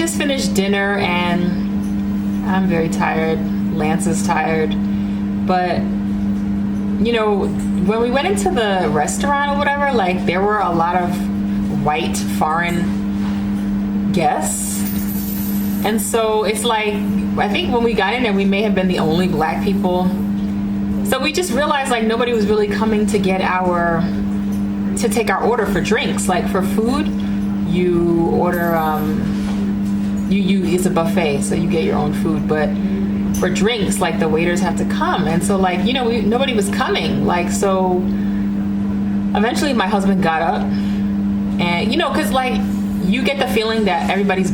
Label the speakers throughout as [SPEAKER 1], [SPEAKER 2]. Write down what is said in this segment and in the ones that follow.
[SPEAKER 1] just finished dinner and I'm very tired. Lance is tired. But, you know, when we went into the restaurant or whatever, like there were a lot of white foreign guests. And so it's like, I think when we got in there, we may have been the only black people. So we just realized like nobody was really coming to get to take our order for drinks. Like for food, you order, it's a buffet, so you get your own food. But for drinks, like the waiters have to come. And so like, you know, nobody was coming. Like, so eventually my husband got up and, you know, cause like you get the feeling that everybody's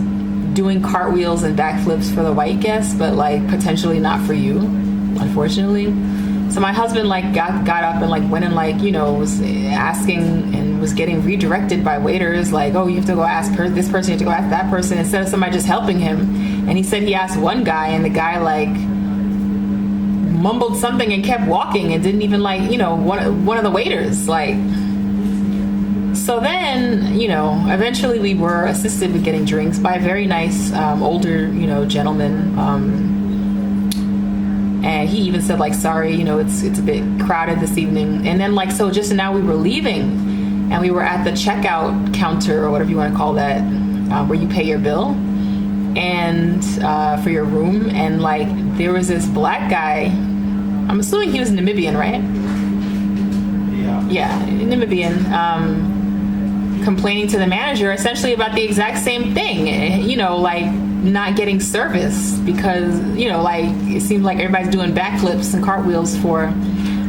[SPEAKER 1] doing cartwheels and backflips for the white guests, but like potentially not for you, unfortunately. So my husband like got up and like went and like, you know, was asking and was getting redirected by waiters like, oh, you have to go ask this person, you have to go ask that person, instead of somebody just helping him. And he said he asked one guy and the guy like mumbled something and kept walking and didn't even like, you know, one of the waiters like. So then, you know, eventually we were assisted with getting drinks by a very nice older, you know, gentleman. And he even said like, sorry, you know, it's a bit crowded this evening. And then like, so just now we were leaving and we were at the checkout counter or whatever you want to call that, where you pay your bill and for your room. And like, there was this black guy, I'm assuming he was Namibian, right? Yeah, Namibian, complaining to the manager essentially about the exact same thing, you know, like not getting service because, you know, like it seems like everybody's doing backflips and cartwheels for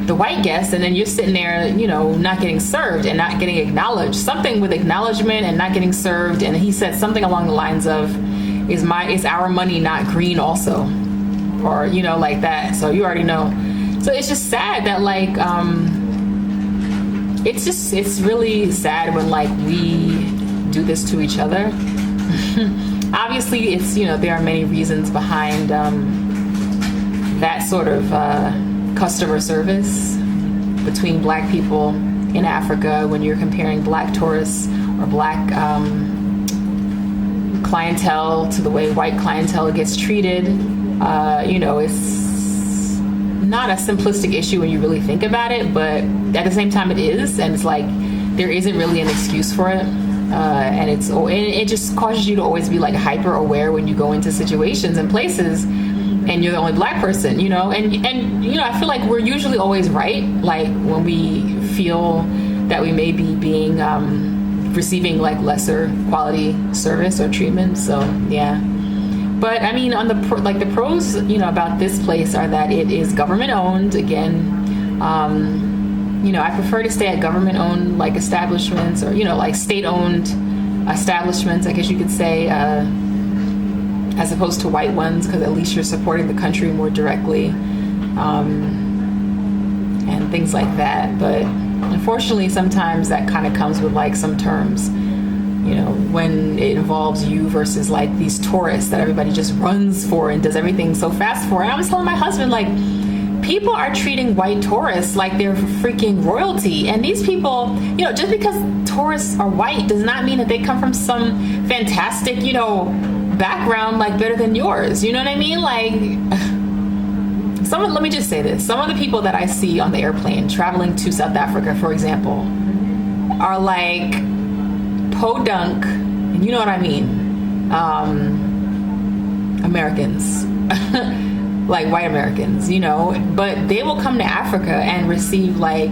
[SPEAKER 1] the white guests, and then you're sitting there, you know, not getting served and not getting acknowledged. Something with acknowledgement and not getting served. And he said something along the lines of, is our money not green also? Or, you know, like that. So you already know. So it's just sad that like, it's really sad when like we do this to each other. Obviously it's, you know, there are many reasons behind that sort of customer service between black people in Africa when you're comparing black tourists or black clientele to the way white clientele gets treated. You know, it's not a simplistic issue when you really think about it, but at the same time it is, and it's like there isn't really an excuse for it, and it just causes you to always be like hyper aware when you go into situations and places and you're the only black person, you know, and you know, I feel like we're usually always right, like when we feel that we may be being receiving like lesser quality service or treatment. So yeah. But I mean, on the pros, you know, about this place are that it is government owned. Again, you know, I prefer to stay at government owned like establishments, or, you know, like state owned establishments, I guess you could say, as opposed to white ones, because at least you're supporting the country more directly, and things like that. But unfortunately, sometimes that kind of comes with like some terms. You know, when it involves you versus like these tourists that everybody just runs for and does everything so fast for. And I was telling my husband, like, people are treating white tourists like they're freaking royalty. And these people, you know, just because tourists are white does not mean that they come from some fantastic, you know, background like better than yours. You know what I mean? Like, let me just say this. Some of the people that I see on the airplane traveling to South Africa, for example, are like podunk, and you know what I mean, Americans, like white Americans, you know, but they will come to Africa and receive like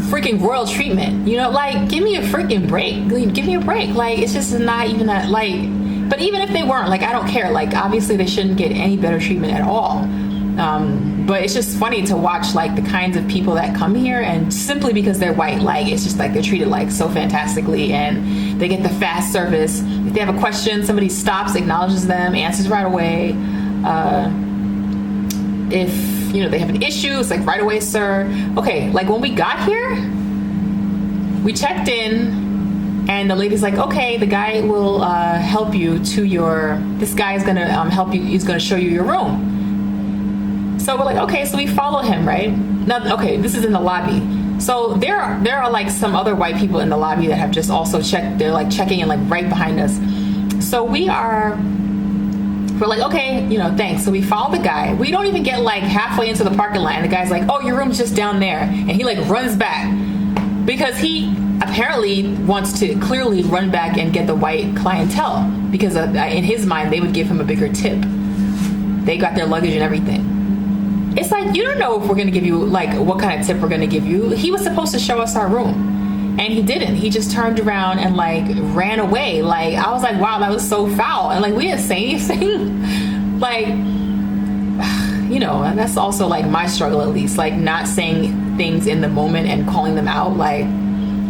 [SPEAKER 1] freaking royal treatment, you know, like give me a freaking break, give me a break, like it's just not even that, like, but even if they weren't, like I don't care, like obviously they shouldn't get any better treatment at all. But it's just funny to watch like the kinds of people that come here, and simply because they're white, like it's just like they're treated like so fantastically, and they get the fast service. If they have a question, somebody stops, acknowledges them, answers right away. If, you know, they have an issue, it's like right away, sir. Okay, like when we got here, we checked in and the lady's like, okay, the guy will help you to this guy is gonna help you, he's gonna show you your room. So we're like, okay, so we follow him, right? Now, okay, this is in the lobby. So there are like some other white people in the lobby that have just also checked. They're like checking in like right behind us. So we're like, okay, you know, thanks. So we follow the guy. We don't even get like halfway into the parking lot, and the guy's like, oh, your room's just down there. And he like runs back because he apparently wants to clearly run back and get the white clientele, because in his mind, they would give him a bigger tip. They got their luggage and everything. It's like, you don't know if we're going to give you, like, what kind of tip we're going to give you. He was supposed to show us our room. And he didn't. He just turned around and like ran away. Like, I was like, wow, that was so foul. And like, we didn't say anything. Like, you know, that's also like my struggle, at least, like not saying things in the moment and calling them out. Like,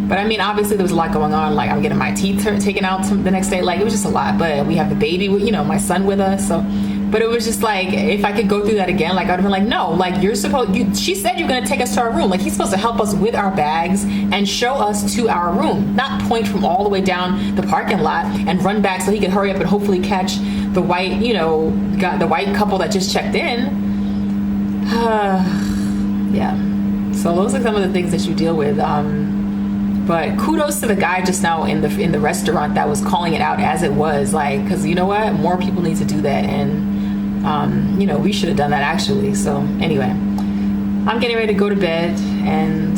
[SPEAKER 1] but I mean, obviously there was a lot going on. Like, I'm getting my teeth taken out the next day. Like, it was just a lot. But we have the baby, you know, my son with us. So, but it was just like, if I could go through that again, like, I'd have been like, no, like, she said you're going to take us to our room. Like, he's supposed to help us with our bags and show us to our room, not point from all the way down the parking lot and run back so he could hurry up and hopefully catch the white, you know, the white couple that just checked in. Yeah. So those are some of the things that you deal with. But kudos to the guy just now in the restaurant that was calling it out as it was, like, because you know what, more people need to do that. And you know, we should have done that actually. So anyway, I'm getting ready to go to bed and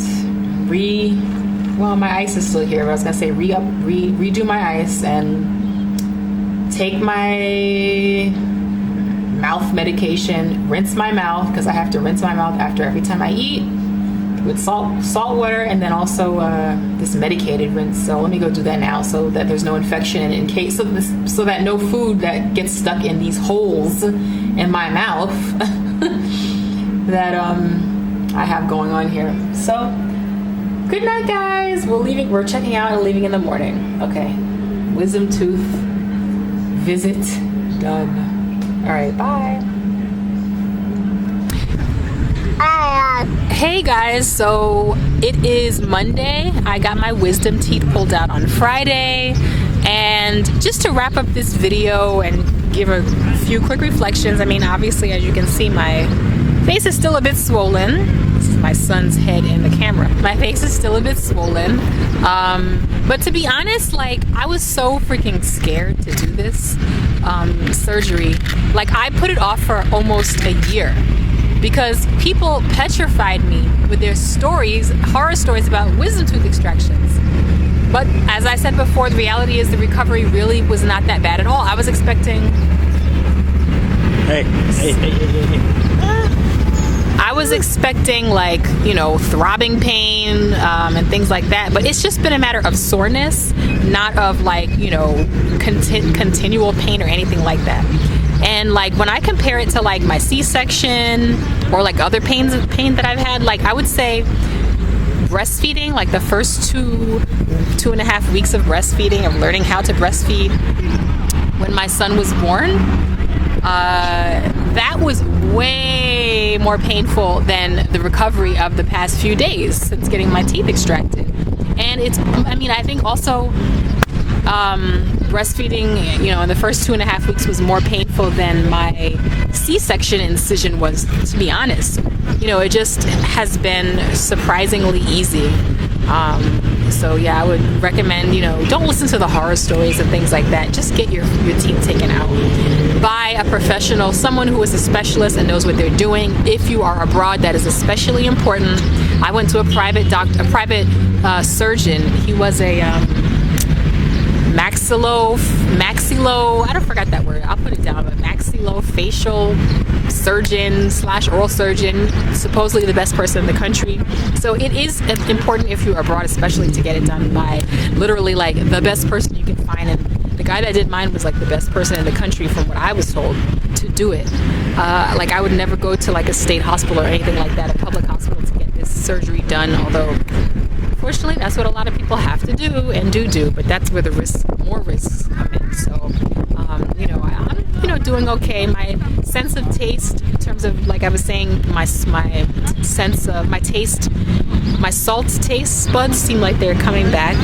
[SPEAKER 1] well, my ice is still here, but I was gonna say redo my ice and take my mouth medication, rinse my mouth, because I have to rinse my mouth after every time I eat with salt water, and then also this medicated rinse. So let me go do that now, so that there's no infection in case of this, so that no food that gets stuck in these holes in my mouth that I have going on here. So good night, guys. We're checking out and leaving in the morning. Okay, wisdom tooth visit done. All right, bye. Hey guys, so it is Monday. I got my wisdom teeth pulled out on Friday, and just to wrap up this video and give a few quick reflections. I mean, obviously, as you can see, my face is still a bit swollen. This is my son's head in the camera. My face is still a bit swollen, but to be honest, like, I was so freaking scared to do this surgery. Like, I put it off for almost a year, because people petrified me with their stories, horror stories about wisdom tooth extractions. But as I said before, the reality is the recovery really was not that bad at all. I was expecting... I was expecting, like, you know, throbbing pain and things like that. But it's just been a matter of soreness, not of, like, you know, continual pain or anything like that. And like, when I compare it to like my C-section or like other pain that I've had, like, I would say breastfeeding, like the first two and a half weeks of breastfeeding, of learning how to breastfeed when my son was born, that was way more painful than the recovery of the past few days since getting my teeth extracted. And I think also breastfeeding, you know, in the first 2.5 weeks was more painful than my C-section incision was, to be honest. You know, it just has been surprisingly easy. So yeah, I would recommend, you know, don't listen to the horror stories and things like that. Just get your teeth taken out by a professional, someone who is a specialist and knows what they're doing. If you are abroad, that is especially important. I went to a private surgeon. He was a maxillo, I forgot that word, I'll put it down, but maxillofacial surgeon / oral surgeon, supposedly the best person in the country. So it is important if you're abroad, especially, to get it done by literally like the best person you can find. And the guy that did mine was like the best person in the country, from what I was told, to do it. Like, I would never go to like a state hospital or anything like that, a public hospital, to get this surgery done, although unfortunately that's what a lot of people have to do and do, but that's where the more risks come in. So you know, I'm, you know, doing okay. My sense of taste, in terms of, like I was saying, my sense of my taste, my salt taste buds seem like they're coming back.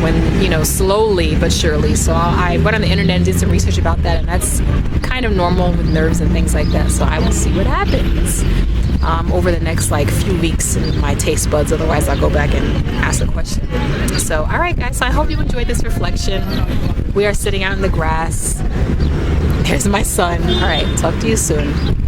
[SPEAKER 1] when, you know, slowly but surely. So I went on the internet and did some research about that, and that's kind of normal with nerves and things like that. So I will see what happens over the next like few weeks in my taste buds. Otherwise I'll go back and ask the question. So all right guys, so I hope you enjoyed this reflection. We are sitting out in the grass. There's my son. All right, talk to you soon.